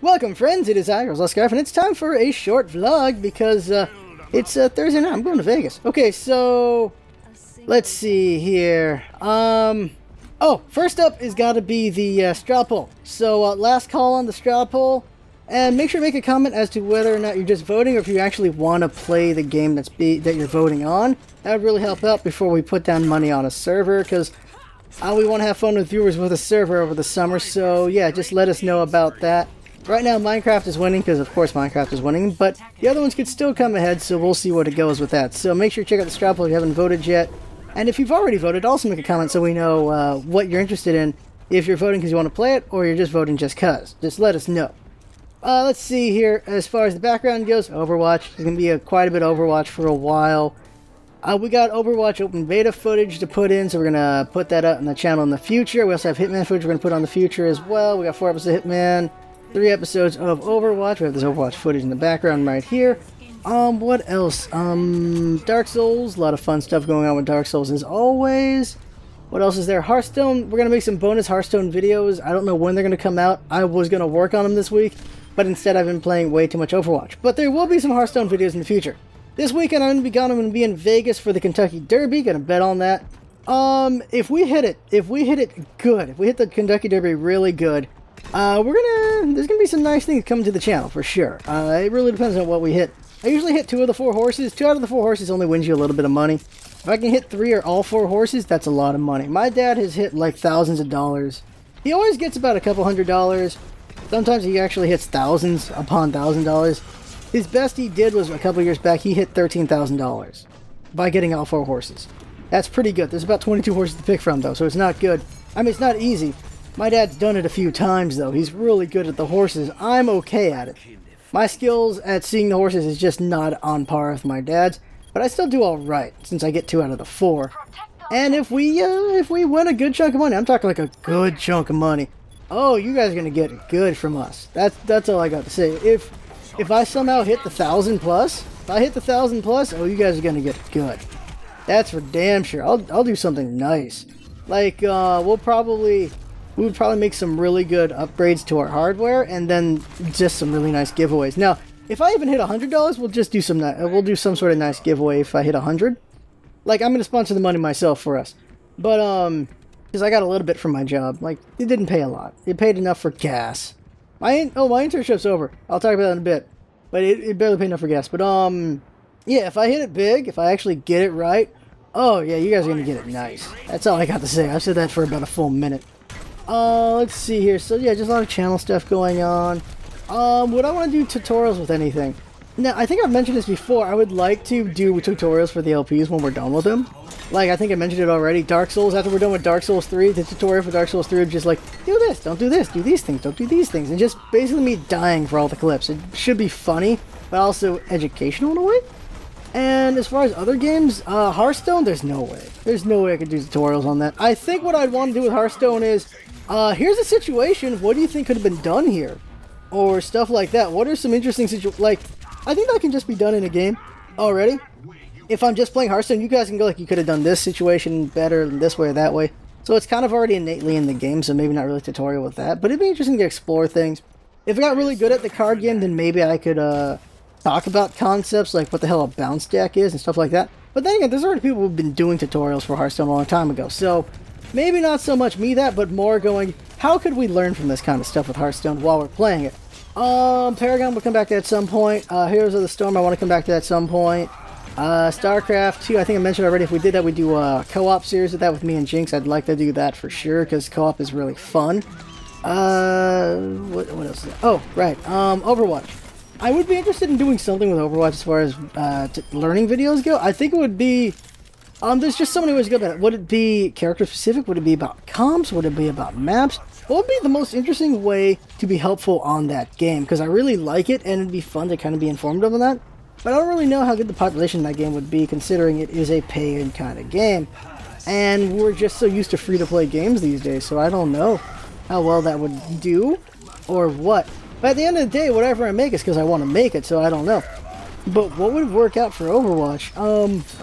Welcome friends, it is I, Scarf, and it's time for a short vlog because it's Thursday night. I'm going to Vegas. Okay, so let's see here. Oh, first up is got to be the straw poll. So last call on the straw poll, and make sure to make a comment as to whether or not you're just voting or if you actually want to play the game that you're voting on. That would really help out before we put down money on a server, because we want to have fun with viewers with a server over the summer. So yeah, just let us know about that. Right now, Minecraft is winning, because of course Minecraft is winning, but the other ones could still come ahead, so we'll see what it goes with that. So make sure to check out the straw poll if you haven't voted yet. And if you've already voted, also make a comment so we know what you're interested in, if you're voting because you want to play it, or you're just voting just cause. Just let us know. Let's see here, as far as the background goes, Overwatch. There's going to be quite a bit of Overwatch for a while. We got Overwatch open beta footage to put in, so we're going to put that up on the channel in the future. We also have Hitman footage we're going to put on the future as well. We got 4 episodes of Hitman. 3 episodes of Overwatch. We have this Overwatch footage in the background right here. What else? Dark Souls. A lot of fun stuff going on with Dark Souls as always. What else is there? Hearthstone. We're going to make some bonus Hearthstone videos. I don't know when they're going to come out. I was going to work on them this week, but instead I've been playing way too much Overwatch. But there will be some Hearthstone videos in the future. This weekend I'm going to be gone. I'm going to be in Vegas for the Kentucky Derby. Going to bet on that. If we hit it good, if we hit the Kentucky Derby really good, there's gonna be some nice things coming to the channel for sure. It really depends on what we hit. I usually hit 2 of the 4 horses. 2 out of the 4 horses only wins you a little bit of money. If I can hit 3 or all 4 horses, that's a lot of money. My dad has hit like thousands of dollars. He always gets about a couple $100. Sometimes he actually hits thousands upon $1,000. His best he did was a couple years back. He hit $13,000 by getting all 4 horses. That's pretty good. There's about 22 horses to pick from though, so it's not good. I mean, it's not easy. My dad's done it a few times, though. He's really good at the horses. I'm okay at it. My skills at seeing the horses is just not on par with my dad's, but I still do all right, since I get 2 out of the 4. And if we win a good chunk of money, I'm talking like a good chunk of money. Oh, you guys are gonna get it good from us. That's all I got to say. If I somehow hit the 1,000 plus, oh, you guys are gonna get it good. That's for damn sure. I'll do something nice. Like we would probably make some really good upgrades to our hardware, and then just some really nice giveaways. Now, if I even hit $100, we'll just do some sort of nice giveaway if I hit 100. Like, I'm gonna sponsor the money myself for us, but because I got a little bit from my job. Like, it didn't pay a lot. It paid enough for gas. My internship's over. I'll talk about that in a bit, but it barely paid enough for gas. But yeah, if I hit it big, if I actually get it right, oh yeah, you guys are gonna get it nice. That's all I got to say. I've said that for about a full minute. Let's see here. So yeah, just a lot of channel stuff going on. Would I want to do tutorials with anything? Now, I think I've mentioned this before. I would like to do tutorials for the LPs when we're done with them. Like, I think I mentioned it already. Dark Souls, after we're done with Dark Souls 3, the tutorial for Dark Souls 3 would just like, do this, don't do this, do these things, don't do these things. And just basically me dying for all the clips. It should be funny, but also educational in a way. And as far as other games, Hearthstone, there's no way. There's no way I could do tutorials on that. I think what I'd want to do with Hearthstone is, here's a situation, what do you think could have been done here? Or stuff like that. What are some interesting situations? Like, I think that can just be done in a game already. If I'm just playing Hearthstone, you guys can go like, you could have done this situation better than this way or that way. So it's kind of already innately in the game, so maybe not really a tutorial with that. But it'd be interesting to explore things. If I got really good at the card game, then maybe I could, talk about concepts like what the hell a bounce deck is and stuff like that. But then again, there's already people who've been doing tutorials for Hearthstone a long time ago. So maybe not so much me that, but more going, how could we learn from this kind of stuff with Hearthstone while we're playing it? Paragon will come back to that at some point. Heroes of the Storm, I want to come back to that at some point. StarCraft 2, I think I mentioned already, if we did that, we'd do a co-op series with that with me and Jinx. I'd like to do that for sure, because co-op is really fun. What else is there? Oh, right, Overwatch. I would be interested in doing something with Overwatch as far as learning videos go. I think it would be... there's just so many ways to go about it. Would it be character specific? Would it be about comps? Would it be about maps? What would be the most interesting way to be helpful on that game? Because I really like it, and it'd be fun to kind of be informative on that. But I don't really know how good the population in that game would be, considering it is a pay-in kind of game. And we're just so used to free-to-play games these days, so I don't know how well that would do, or what. But at the end of the day, whatever I make is because I want to make it, so I don't know. But what would work out for Overwatch?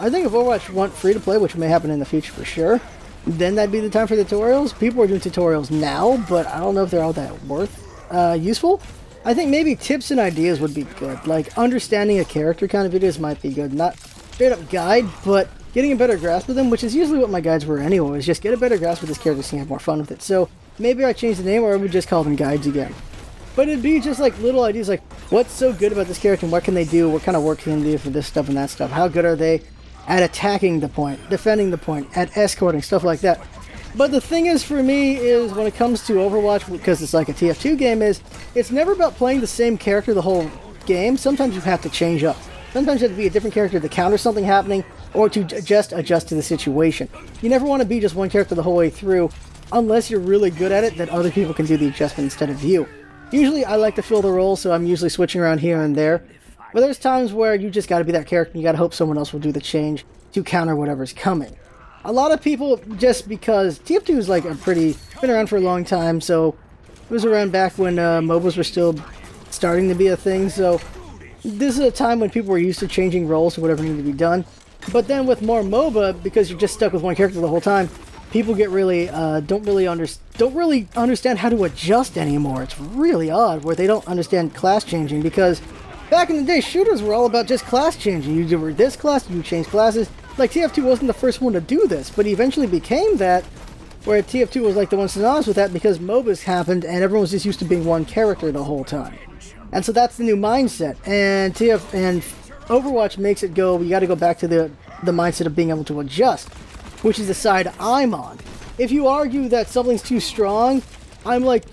I think if Overwatch went free-to-play, which may happen in the future for sure, then that'd be the time for the tutorials. People are doing tutorials now, but I don't know if they're all that useful. I think maybe tips and ideas would be good. Like, understanding a character kind of videos might be good. Not straight up guide, but getting a better grasp of them, which is usually what my guides were anyway, is just get a better grasp of this character so you can have more fun with it. So maybe I change the name, or I would just call them guides again. But it'd be just like little ideas like, what's so good about this character and what can they do? What kind of work can they do for this stuff and that stuff? How good are they at attacking the point, defending the point, at escorting, stuff like that. But the thing is, for me, is when it comes to Overwatch, because it's like a TF2 game, is it's never about playing the same character the whole game. Sometimes you have to change up. Sometimes you have to be a different character to counter something happening, or to just adjust to the situation. You never want to be just one character the whole way through, unless you're really good at it, that other people can do the adjustment instead of you. Usually I like to fill the role, so I'm usually switching around here and there. But there's times where you just gotta be that character and you gotta hope someone else will do the change to counter whatever's coming. A lot of people, just because TF2 is like been around for a long time, so it was around back when MOBAs were still starting to be a thing, so this is a time when people were used to changing roles to whatever needed to be done. But then with more MOBA, because you're just stuck with one character the whole time, people get really don't really understand how to adjust anymore. It's really odd where they don't understand class changing, because back in the day, shooters were all about just class changing. You were this class, you change classes. Like, TF2 wasn't the first one to do this, but he eventually became that, where TF2 was like the one synonymous with that, because MOBAs happened and everyone was just used to being one character the whole time. And so that's the new mindset. And Overwatch makes it go, you gotta go back to the mindset of being able to adjust, which is the side I'm on. If you argue that something's too strong, I'm like,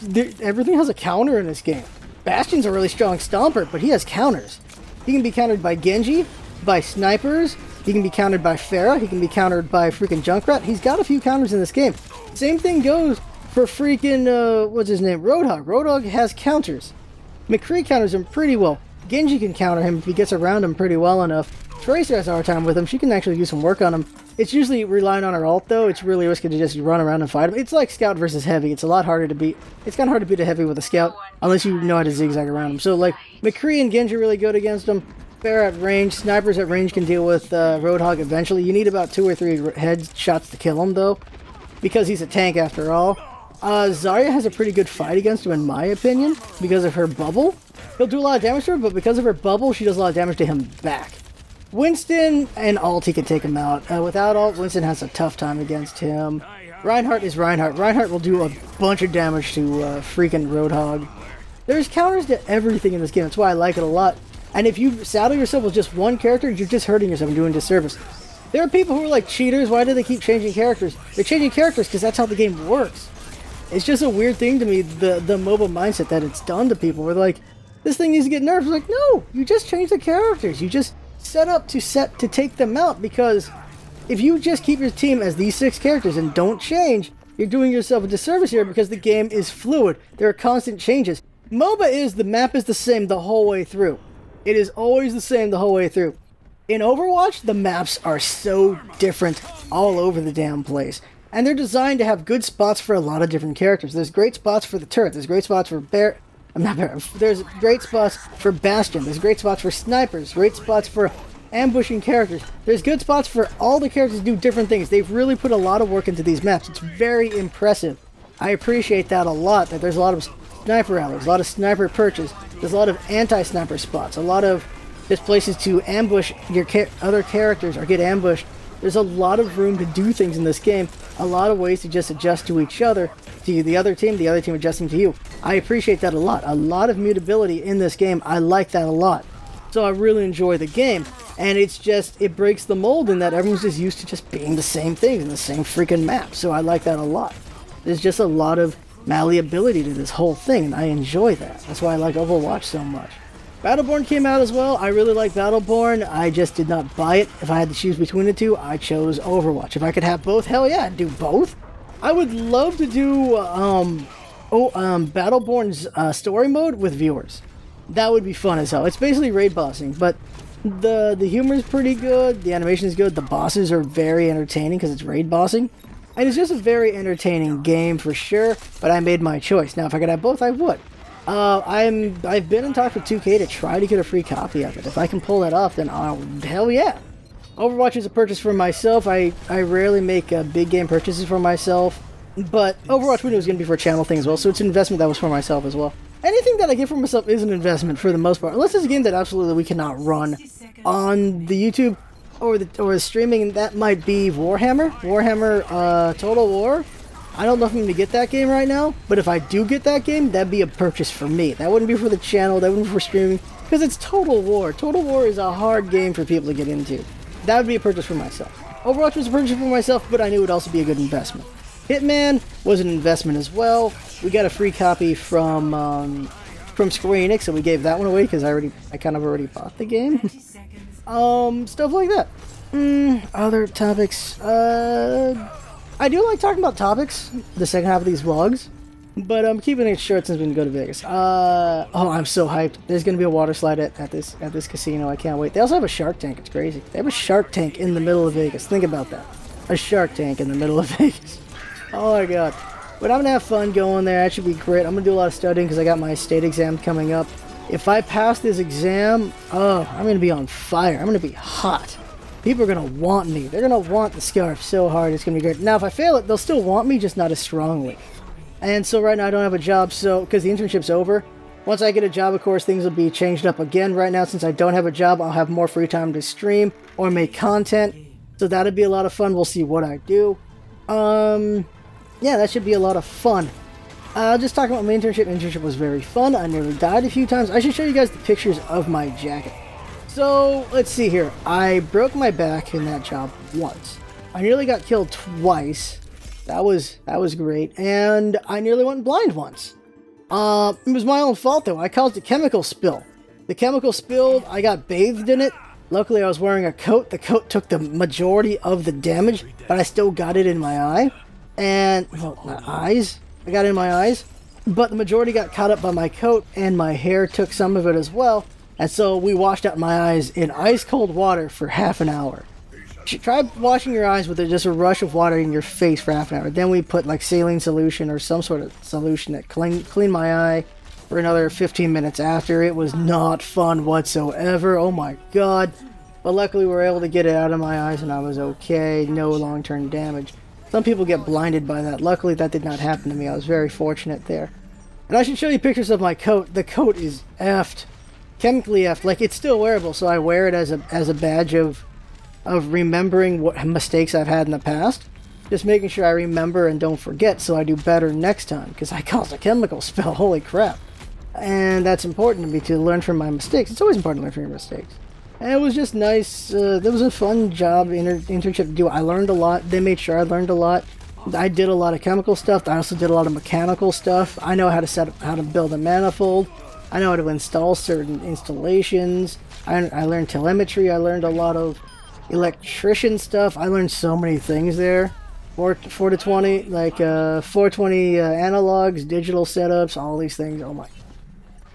everything has a counter in this game. Bastion's a really strong stomper, but he has counters. He can be countered by Genji, by snipers, he can be countered by Pharah, he can be countered by freaking Junkrat. He's got a few counters in this game. Same thing goes for freaking, what's his name, Roadhog. Roadhog has counters. McCree counters him pretty well. Genji can counter him if he gets around him pretty well enough. Tracer has a hard time with him. She can actually do some work on him. It's usually relying on her ult, though. It's really risky to just run around and fight him. It's like Scout versus Heavy. It's a lot harder to beat. It's kind of hard to beat a Heavy with a Scout, unless you know how to zigzag around him. So, like, McCree and Genji are really good against him. Pharah at range. Snipers at range can deal with Roadhog eventually. You need about 2 or 3 headshots to kill him, though, because he's a tank after all. Zarya has a pretty good fight against him, in my opinion, because of her bubble. He'll do a lot of damage to her, but because of her bubble, she does a lot of damage to him back. Winston and ult, he can take him out. Without ult, Winston has a tough time against him. Reinhardt is Reinhardt. Reinhardt will do a bunch of damage to freaking Roadhog. There's counters to everything in this game. That's why I like it a lot. And if you saddle yourself with just one character, you're just hurting yourself and doing disservice. There are people who are like cheaters. Why do they keep changing characters? They're changing characters because that's how the game works. It's just a weird thing to me, the MOBA mindset that it's done to people. We're like, this thing needs to get nerfed. It's like, no, you just change the characters. You just set up to take them out, because if you just keep your team as these 6 characters and don't change, you're doing yourself a disservice here, because the game is fluid. There are constant changes. MOBA is, the map is the same the whole way through. It is always the same the whole way through. In Overwatch, the maps are so different all over the damn place. And they're designed to have good spots for a lot of different characters. There's great spots for the turret. There's great spots for there's great spots for Bastion. There's great spots for snipers. Great spots for ambushing characters. There's good spots for all the characters to do different things. They've really put a lot of work into these maps. It's very impressive. I appreciate that a lot, that there's a lot of sniper alleys, a lot of sniper perches. There's a lot of anti-sniper spots. A lot of just places to ambush your other characters or get ambushed. There's a lot of room to do things in this game. A lot of ways to just adjust to each other, to the other team adjusting to you. I appreciate that a lot. A lot of mutability in this game. I like that a lot. So I really enjoy the game. And it's just, it breaks the mold in that everyone's just used to just being the same thing in the same freaking map. So I like that a lot. There's just a lot of malleability to this whole thing, and I enjoy that. That's why I like Overwatch so much. Battleborn came out as well. I really like Battleborn. I just did not buy it. If I had to choose between the two, I chose Overwatch. If I could have both, hell yeah, I'd do both. I would love to do Battleborn's story mode with viewers. That would be fun as hell. It's basically raid bossing, but the humor is pretty good. The animation is good. The bosses are very entertaining because it's raid bossing. And it's just a very entertaining game for sure, but I made my choice. Now, if I could have both, I would. I've been in talks with 2K to try to get a free copy of it. If I can pull that off, then hell yeah. Overwatch is a purchase for myself. I rarely make big game purchases for myself, but Overwatch we knew was going to be for a channel thing as well, so it's an investment that was for myself as well. anything that I get for myself is an investment for the most part. Unless it's a game that absolutely we cannot run on the YouTube or the streaming, and that might be Warhammer Total War. I don't know if I'm going to get that game right now, but if I do get that game, that'd be a purchase for me. That wouldn't be for the channel, that wouldn't be for streaming, because it's Total War. Total War is a hard game for people to get into. That would be a purchase for myself. Overwatch was a purchase for myself, but I knew it would also be a good investment. Hitman was an investment as well. We got a free copy from Square Enix, so we gave that one away because I kind of already bought the game. Stuff like that. Other topics. I do like talking about topics the second half of these vlogs, but I'm keeping it short since we didn't go to Vegas. Oh, I'm so hyped. There's gonna be a water slide at this casino. I can't wait. They also have a shark tank. It's crazy. They have a shark tank in the middle of Vegas. Think about that. A shark tank in the middle of Vegas. Oh my god. But I'm gonna have fun going there. That should be great. I'm gonna do a lot of studying because I got my state exam coming up. If I pass this exam, oh, I'm gonna be on fire. I'm gonna be hot. People are gonna want me. They're gonna want the scarf so hard. It's gonna be great. Now, if I fail it, they'll still want me, just not as strongly. And so right now I don't have a job, so because the internship's over. Once I get a job, of course, things will be changed up again. Right now, since I don't have a job, I'll have more free time to stream or make content. So that'll be a lot of fun. We'll see what I do. Yeah, that should be a lot of fun. Just talking about my internship. Internship was very fun. I nearly died a few times. I should show you guys the pictures of my jacket. So, let's see here. I broke my back in that job once. I nearly got killed twice. That was great. And I nearly went blind once. It was my own fault though. I caused a chemical spill. The chemical spilled. I got bathed in it. Luckily, I was wearing a coat. The coat took the majority of the damage, but I still got it in my eye. And, well, my eyes. I got it in my eyes. But the majority got caught up by my coat, and my hair took some of it as well. And so we washed out my eyes in ice cold water for half an hour. Try washing your eyes with just a rush of water in your face for half an hour. Then we put like saline solution or some sort of solution that cleaned my eye for another 15 minutes after. It was not fun whatsoever. Oh my god. But luckily we were able to get it out of my eyes and I was okay. No long-term damage. Some people get blinded by that. Luckily that did not happen to me. I was very fortunate there. And I should show you pictures of my coat. The coat is effed. Chemically effed. Like, it's still wearable, so I wear it as a badge of remembering what mistakes I've had in the past. Just making sure I remember and don't forget so I do better next time. Because I caused a chemical spill. Holy crap. And that's important to me, to learn from my mistakes. It's always important to learn from your mistakes. And it was just nice. That was a fun job, internship to do. I learned a lot. They made sure I learned a lot. I did a lot of chemical stuff. I also did a lot of mechanical stuff. I know how to build a manifold. I know how to install certain installations. I learned telemetry. I learned a lot of electrician stuff. I learned so many things there. 4 to 20, like 420 analogs, digital setups, all these things. Oh my.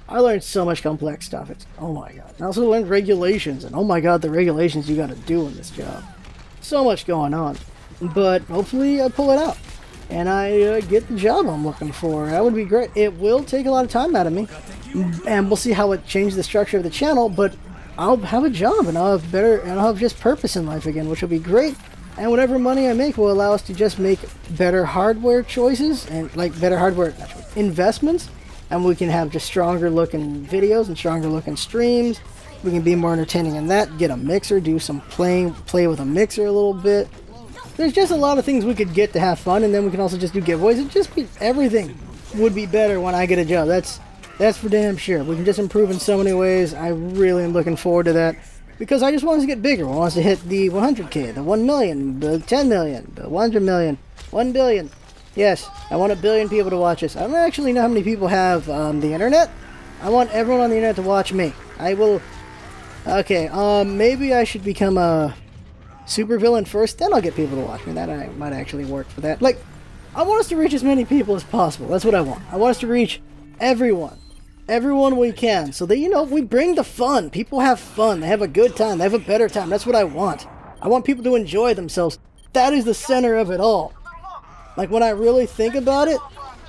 I learned so much complex stuff. It's, oh my god. I also learned regulations, and oh my god, the regulations you gotta do in this job. So much going on. But hopefully I pull it out. And I get the job I'm looking for. That would be great. It will take a lot of time out of me. And we'll see how it changes the structure of the channel, but I'll have a job and I'll have just purpose in life again, which will be great. And whatever money I make will allow us to just make better hardware choices and like better hardware investments. And we can have just stronger looking videos and stronger looking streams. We can be more entertaining in that. Get a mixer, do some play with a mixer a little bit. There's just a lot of things we could get to have fun, and then we can also just do giveaways. It just be everything would be better when I get a job. That's for damn sure. We can just improve in so many ways. I really am looking forward to that because I just want us to get bigger. I want us to hit the 100K, the 1 million, the 10 million, the 100 million, 1 billion. Yes, I want 1 billion people to watch us. I don't actually know how many people have the internet. I want everyone on the internet to watch me. I will. Okay, maybe I should become a supervillain first, then I'll get people to watch me. That might actually work for that. Like, I want us to reach as many people as possible. That's what I want. I want us to reach everyone. Everyone we can. So that, you know, we bring the fun. People have fun. They have a good time. They have a better time. That's what I want. I want people to enjoy themselves. That is the center of it all. Like, when I really think about it,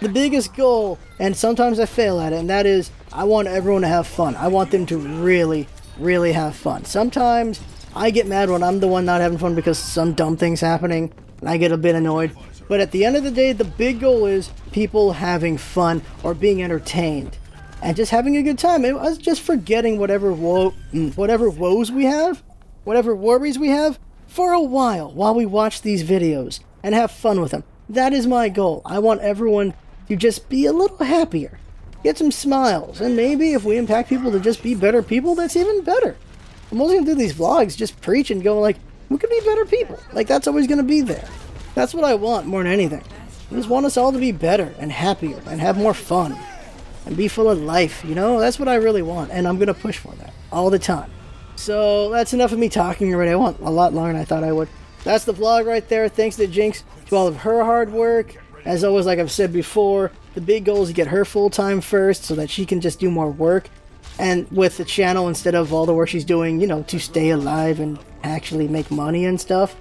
the biggest goal, and sometimes I fail at it, and that is, I want everyone to have fun. I want them to really, really have fun. Sometimes I get mad when I'm the one not having fun because some dumb thing's happening, and I get a bit annoyed. But at the end of the day, the big goal is people having fun or being entertained. and just having a good time. I was just forgetting whatever woes we have, whatever worries we have, for a while we watch these videos and have fun with them. That is my goal. I want everyone to just be a little happier, get some smiles, and maybe if we impact people to just be better people, that's even better. I'm always going to do these vlogs, just preach and go like, we could be better people. Like, that's always going to be there. That's what I want more than anything. I just want us all to be better and happier and have more fun and be full of life, you know? That's what I really want, and I'm going to push for that all the time. So that's enough of me talking already. I want a lot longer than I thought I would. That's the vlog right there. Thanks to Jinx, to all of her hard work. As always, like I've said before, the big goal is to get her full-time first so that she can just do more work. And with the channel, instead of all the work she's doing, you know, to stay alive and actually make money and stuff.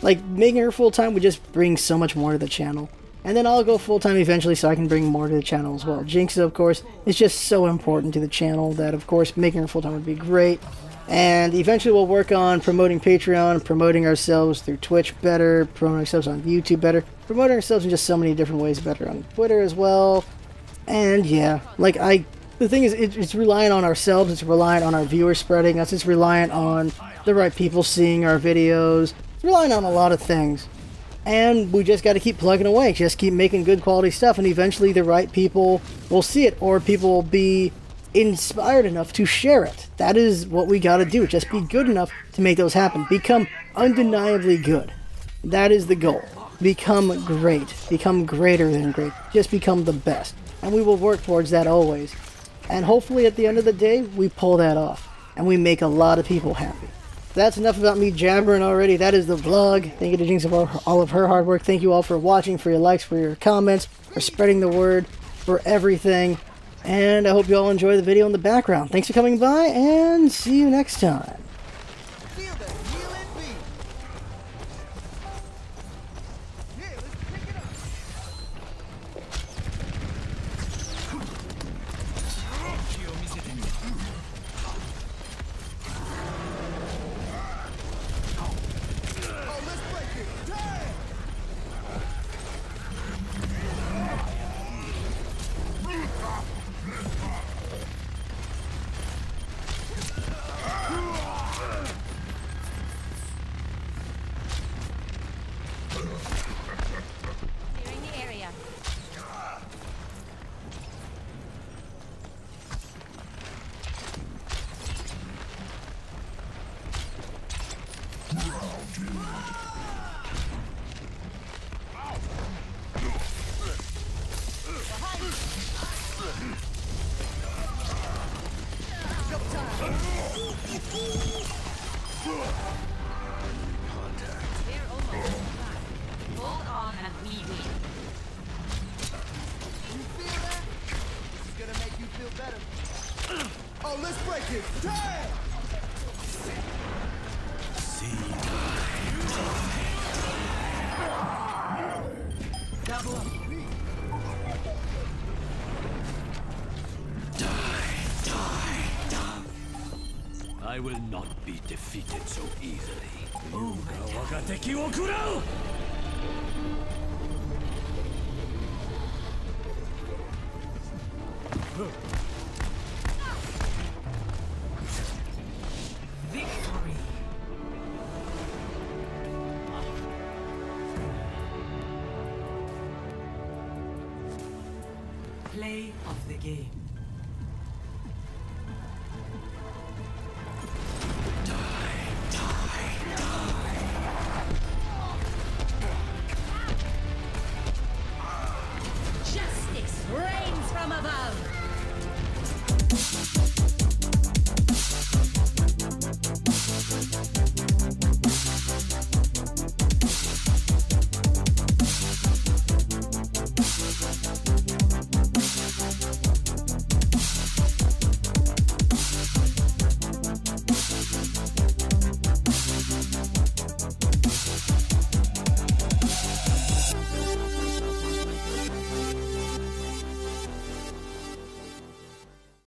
Like, making her full-time would just bring so much more to the channel. And then I'll go full-time eventually so I can bring more to the channel as well. Jinx, of course, is just so important to the channel that, of course, making her full-time would be great. And eventually we'll work on promoting Patreon, promoting ourselves through Twitch better, promoting ourselves on YouTube better, promoting ourselves in just so many different ways better on Twitter as well. And yeah, like the thing is, it's reliant on ourselves, it's reliant on our viewers spreading us, it's reliant on the right people seeing our videos, it's reliant on a lot of things. And we just got to keep plugging away, just keep making good quality stuff, and eventually the right people will see it, or people will be inspired enough to share it. That is what we got to do, just be good enough to make those happen. Become undeniably good. That is the goal. Become great. Become greater than great. Just become the best. And we will work towards that always. And hopefully at the end of the day, we pull that off. And we make a lot of people happy. That's enough about me jabbering already. That is the vlog. Thank you to Jinx for all of her hard work. Thank you all for watching, for your likes, for your comments, for spreading the word, for everything. And I hope you all enjoy the video in the background. Thanks for coming by, and see you next time. Oh, let's break it! Damn! I will not be defeated so easily. Victory! Play of the game.